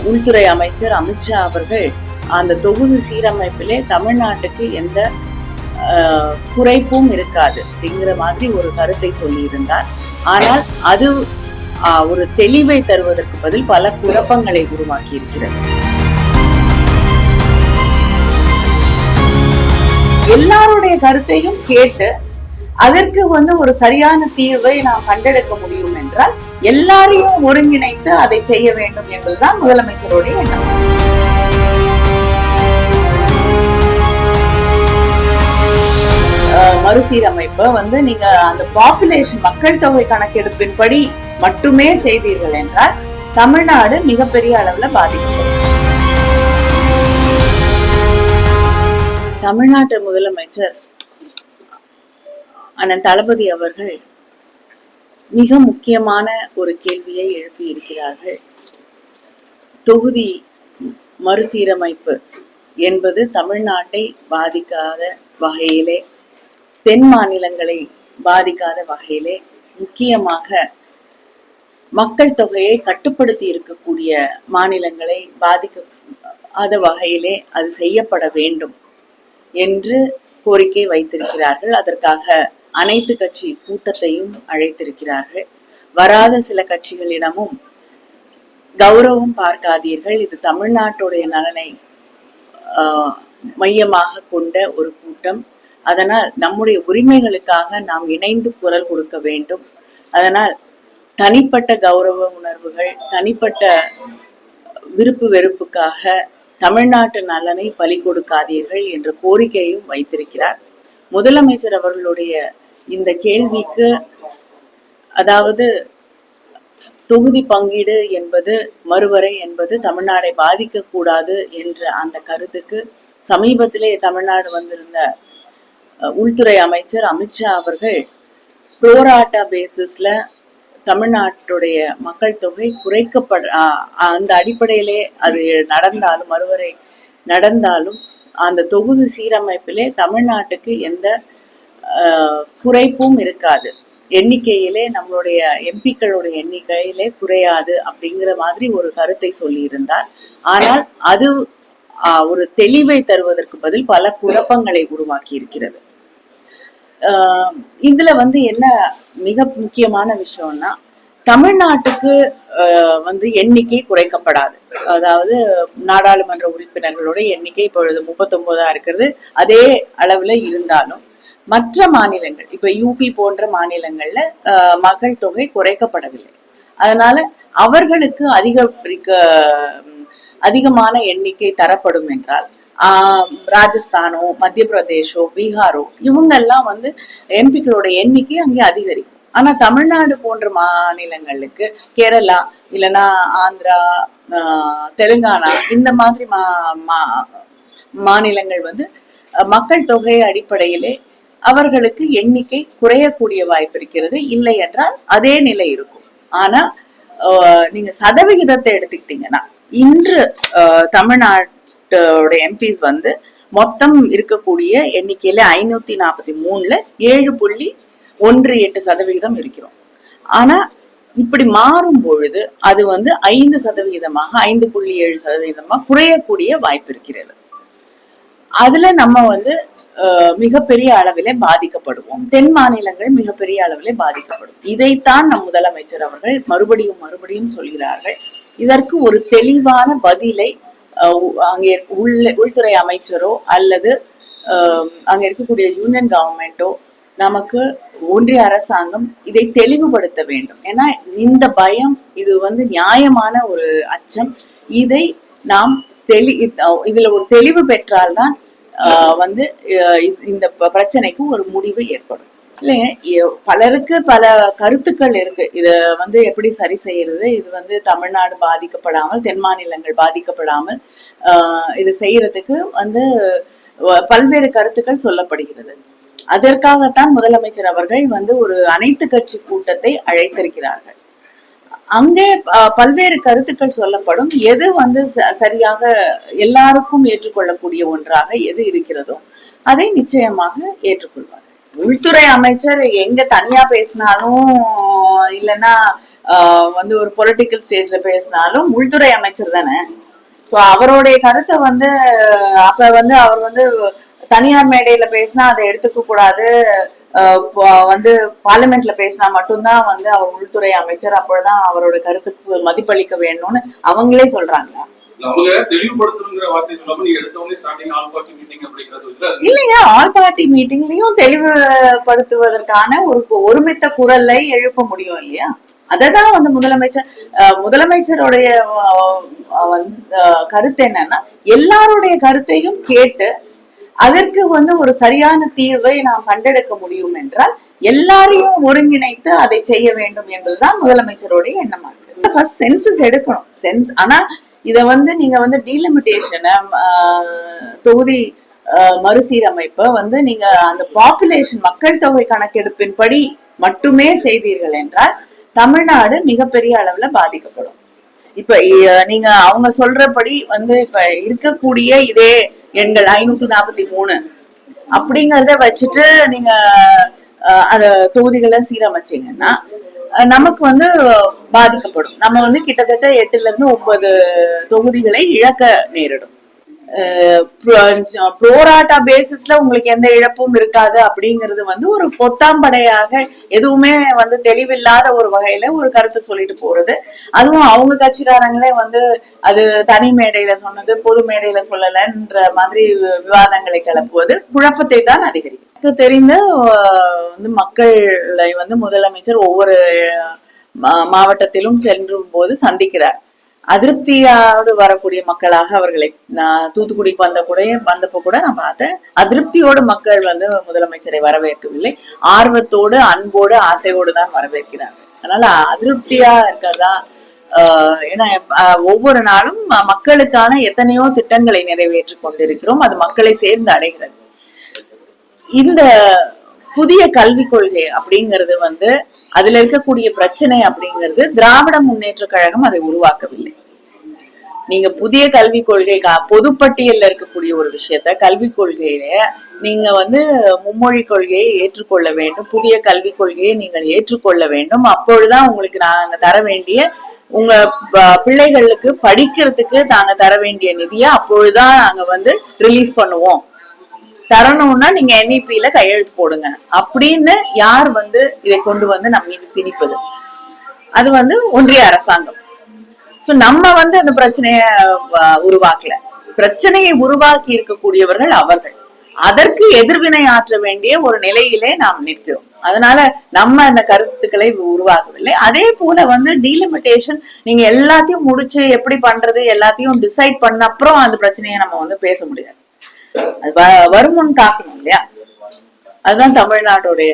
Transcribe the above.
உள்துறை அமைச்சர் அமித்ஷா அவர்கள் அந்த தொகுதி சீரமைப்பிலே தமிழ்நாட்டுக்கு எந்த குறைப்பும் இருக்காது அப்படிங்கிற மாதிரி ஒரு கருத்தை சொல்லியிருந்தார். ஆனால் அது ஒரு தெளிவை தருவதற்கு பதில் பல குழப்பங்களை உருவாக்கி இருக்கிறது. எல்லாருடைய கருத்தையும் கேட்டு அதற்கு ஒரு சரியான தீர்வை நாம் கண்டெடுக்க முடியும் என்றால் எல்லாரையும் ஒருங்கிணைத்து அதை செய்ய வேண்டும் என்பதுதான் முதலமைச்சருடைய எண்ணம். மறுசீரமைப்பு நீங்க அந்த பாப்புலேஷன் மக்கள் தொகை கணக்கெடுப்பின்படி மட்டுமே செய்தீர்கள் என்றால் தமிழ்நாடு மிகப்பெரிய அளவுல பாதிக்கப்படும். தமிழ்நாட்டு முதலமைச்சர் அண்ணன் தளபதி அவர்கள் மிக முக்கியமான ஒரு கேள்வியை எழுப்பி இருக்கிறார்கள். தொகுதி மறுசீரமைப்பு என்பது தமிழ்நாட்டை பாதிக்காத வகையிலே, தென் மாநிலங்களை பாதிக்காத வகையிலே, முக்கியமாக மக்கள் தொகையை கட்டுப்படுத்தி இருக்கக்கூடிய மாநிலங்களை பாதிக்காத வகையிலே அது செய்யப்பட வேண்டும் என்று கோரிக்கை வைத்திருக்கிறார்கள். அதற்காக அனைத்து கட்சி கூட்டத்தையும் அழைத்திருக்கிறார்கள். வராத சில கட்சிகளிடமும் கௌரவம் பார்க்காதீர்கள், இது தமிழ்நாட்டுடைய நலனை மையமாக கொண்ட ஒரு கூட்டம், அதனால் நம்முடைய உரிமைகளுக்காக நாம் இணைந்து குரல் கொடுக்க வேண்டும், அதனால் தனிப்பட்ட கௌரவ உணர்வுகள், தனிப்பட்ட விருப்பு வெறுப்புக்காக தமிழ்நாட்டு நலனை பலி கொடுக்காதீர்கள் என்ற கோரிக்கையும் வைத்திருக்கிறார். முதலமைச்சர் அவர்களுடைய இந்த கேள்விக்கு, அதாவது தொகுதி பங்கீடு என்பது, மறுவரை என்பது தமிழ்நாடை பாதிக்க கூடாது என்ற அந்த கருத்துக்கு சமீபத்திலே தமிழ்நாடு வந்திருந்த உள்துறை அமைச்சர் அமித்ஷா அவர்கள் புரோராட்டா பேசிஸ்ல தமிழ்நாட்டுடைய மக்கள் தொகை அந்த அடிப்படையிலே அது நடந்தாலும், மறுவரை நடந்தாலும் அந்த தொகுதி சீரமைப்பிலே தமிழ்நாட்டுக்கு எந்த குறைப்பும் இருக்காது, எண்ணிக்கையிலே நம்மளுடைய எம்பிக்களுடைய எண்ணிக்கையிலே குறையாது அப்படிங்கிற மாதிரி ஒரு கருத்தை சொல்லி இருந்தார். ஆனால் அது ஒரு தெளிவை தருவதற்கு பதில் பல குழப்பங்களை உருவாக்கி இருக்கிறது. இதுல என்ன மிக முக்கியமான விஷயம்னா, தமிழ்நாட்டுக்கு எண்ணிக்கை குறைக்கப்படாது. அதாவது நாடாளுமன்ற உறுப்பினர்களோட எண்ணிக்கை இப்பொழுது 39 இருக்கிறது. அதே அளவுல இருந்தாலும் மற்ற மாநிலங்கள், இப்ப யூபி போன்ற மாநிலங்கள்ல மக்கள் தொகை குறைக்கப்படவில்லை. அதனால அவர்களுக்கு அதிகமான எண்ணிக்கை தரப்படும் என்றால் ராஜஸ்தானோ, மத்திய பிரதேஷோ, பீகாரோ இவங்கெல்லாம் எம்பிக்களோட எண்ணிக்கை அங்கே அதிகரிக்கும். ஆனா தமிழ்நாடு போன்ற மாநிலங்களுக்கு, கேரளா இல்லைன்னா ஆந்திரா, தெலுங்கானா இந்த மாதிரி மாநிலங்கள் மக்கள் தொகை அடிப்படையிலே அவர்களுக்கு எண்ணிக்கை குறையக்கூடிய வாய்ப்பு இருக்கிறது. இல்லை என்றால் அதே நிலை இருக்கும். ஆனா நீங்க சதவிகிதத்தை எடுத்துக்கிட்டீங்கன்னா, இன்று தமிழ்நாட்டோட எம்பிஸ் மொத்தம் இருக்கக்கூடிய எண்ணிக்கையில 543ல 7.18% இருக்கிறோம். ஆனா இப்படி மாறும் பொழுது அது 5%, 5.7% குறையக்கூடிய வாய்ப்பு இருக்கிறது. அதுல நம்ம மிகப்பெரிய அளவிலே பாதிக்கப்படுவோம். தென் மாநிலங்கள் மிகப்பெரிய அளவிலே பாதிக்கப்படும். இதைத்தான் நம் முதலமைச்சர் அவர்கள் மறுபடியும் சொல்கிறார்கள். இதற்கு ஒரு தெளிவான பதிலை அங்கே உள்துறை அமைச்சரோ அல்லது அங்க இருக்கக்கூடிய யூனியன் கவர்மெண்டோ, நமக்கு ஒன்றிய அரசாங்கம் இதை தெளிவுபடுத்த வேண்டும். ஏன்னா இந்த பயம், இது நியாயமான ஒரு அச்சம். இதை நாம் இதுல ஒரு தெளிவு பெற்றால்தான் இந்த பிரச்சனைக்கு ஒரு முடிவு ஏற்படும். இல்லைங்க, பலருக்கு பல கருத்துக்கள் இருக்கு. இத எப்படி சரி செய்யறது, இது தமிழ்நாடு பாதிக்கப்படாமல், தென் மாநிலங்கள் பாதிக்கப்படாமல் இது செய்யறதுக்கு பல்வேறு கருத்துக்கள் சொல்லப்படுகிறது. அதற்காகத்தான் முதலமைச்சர் அவர்கள் ஒரு அனைத்து கட்சி கூட்டத்தை அழைத்திருக்கிறார்கள். அங்கே பல்வேறு கருத்துக்கள் சொல்லப்படும். எது சரியாக எல்லாருக்கும் ஏற்றுக்கொள்ளக்கூடிய ஒன்றாக எது இருக்கிறதோ அதை நிச்சயமாக ஏற்றுக்கொள்வார். உள்துறை அமைச்சர் எங்க தனியா பேசினாலும் இல்லைன்னா வந்து ஒரு பொலிட்டிக்கல் ஸ்டேஜ்ல பேசினாலும் உள்துறை அமைச்சர் தானே. சோ அவருடைய கருத்தை வந்து அப்ப வந்து அவர் வந்து தனியார் மேடையில பேசினா அதை எடுத்துக்க கூடாது, வந்து பார்லிமெண்ட்ல பேசினா மட்டும்தான் வந்து அவர் உள்துறை அமைச்சர், அப்பதான் அவரோட கருத்துக்கு மதிப்பளிக்க வேணும்னு அவங்களே சொல்றாங்க. இல்லைங்க, ஆல் பார்ட்டி மீட்டிங்லயும் தெளிவுபடுத்துவதற்கான ஒரு ஒருமித்த குரலை எழுப்ப முடியும் இல்லையா? அததான் வந்து முதலமைச்சருடைய கருத்து என்னன்னா, எல்லாருடைய கருத்தையும் கேட்டு அதற்கு வந்து ஒரு சரியான தீர்வை நாம் கண்டெடுக்க முடியும் என்றால் எல்லாரையும் ஒருங்கிணைத்து அதை செய்ய வேண்டும் என்பதுதான் முதலமைச்சருடைய எண்ணமா இருக்கு. ஃபர்ஸ்ட் சென்சஸ் எடுக்கணும். ஆனா இத வந்து நீங்க வந்து டீலிமிட்டேஷன், தொகுதி மறுசீரமைப்ப வந்து நீங்க அந்த பாப்புலேஷன் மக்கள் தொகை கணக்கெடுப்பின்படி மட்டுமே செய்தீர்கள் என்றால் தமிழ்நாடு மிகப்பெரிய அளவுல பாதிக்கப்படும். இப்ப நீங்க அவங்க சொல்றபடி வந்து இப்ப இருக்கக்கூடிய இதே எண்கள் 543 அப்படிங்கறத வச்சுட்டு நீங்க அத தொகுதிகளை சீரமைச்சீங்கன்னா நமக்கு வந்து பாதிக்கப்படும். நம்ம வந்து கிட்டத்தட்ட 8ல இருந்து 9 தொகுதிகளை இழக்க நேரிடும். புரோராட்டா பேசிஸ்ல உங்களுக்கு எந்த இழப்பும் இருக்காது அப்படிங்கிறது வந்து ஒரு பொத்தாம்படையாக, எதுவுமே வந்து தெளிவில்லாத ஒரு வகையில ஒரு கருத்தை சொல்லிட்டு போறது. அதுவும் அவங்க கட்சிக்காரங்களே வந்து அது தனி மேடையில சொன்னது பொது மேடையில சொல்லலன்ற மாதிரி விவாதங்களை கிளப்புவது குழப்பத்தை தான் அதிகரிக்கும். எனக்கு தெரிந்த வந்து மக்களை வந்து முதலமைச்சர் ஒவ்வொரு மாவட்டத்திலும் சென்றும் போது சந்திக்கிறார். அதிருப்தியோடு வரக்கூடிய மக்களாக அவர்களை, நான் தூத்துக்குடிக்கு வந்தப்போ கூட நான் பார்த்தேன், அதிருப்தியோடு மக்கள் வந்து முதலமைச்சரை வரவேற்கவில்லை, ஆர்வத்தோடு அன்போடு ஆசையோடு தான் வரவேற்கிறார்கள். அதனால அதிருப்தியா இருக்கிறதா, ஏன்னா ஒவ்வொரு நாளும் மக்களுக்கான எத்தனையோ திட்டங்களை நிறைவேற்றிக் கொண்டிருக்கிறோம், அது மக்களை சேர்ந்து அடைகிறது. இந்த புதிய கல்விக் கொள்கை அப்படிங்கிறது வந்து அதுல இருக்கக்கூடிய பிரச்சனை அப்படிங்கிறது திராவிட முன்னேற்ற கழகம் அதை உருவாக்கவில்லை. நீங்க புதிய கல்விக் கொள்கை பொதுப்பட்டியல்ல இருக்கக்கூடிய ஒரு விஷயத்த கல்விக் கொள்கையில நீங்க வந்து மும்மொழி கொள்கையை ஏற்றுக்கொள்ள வேண்டும், புதிய கல்விக் கொள்கையை நீங்கள் ஏற்றுக்கொள்ள வேண்டும். அப்பொழுதுதான் உங்களுக்கு நாங்க தர வேண்டிய, உங்க பிள்ளைகளுக்கு படிக்கிறதுக்கு நாங்க தர வேண்டிய நிதியை அப்பொழுதுதான் நாங்க வந்து ரிலீஸ் பண்ணுவோம், தரணும்னா நீங்க NEP-ல கையெழுத்து போடுங்க அப்படின்னு யார் வந்து இதை கொண்டு வந்து நம்ம மீது திணிப்பது? அது வந்து ஒன்றிய அரசாங்கம். சோ நம்ம வந்து அந்த பிரச்சனைய உருவாக்கல, பிரச்சனையை உருவாக்கி இருக்கக்கூடியவர்கள் அவர்கள். அதற்கு எதிர்வினை ஆற்ற வேண்டிய ஒரு நிலையிலே நாம் நிற்கிறோம். அதனால நம்ம அந்த கருத்துக்களை உருவாக்கவில்லை. அதே போல வந்து டீலிமிட்டேஷன் நீங்க எல்லாத்தையும் முடிச்சு எப்படி பண்றது எல்லாத்தையும் டிசைட் பண்ண அப்புறம் அந்த பிரச்சனையை நம்ம வந்து பேச முடியாது. அது வருமுன் காக்கணும் இல்லையா? அதுதான் தமிழ்நாட்டுடைய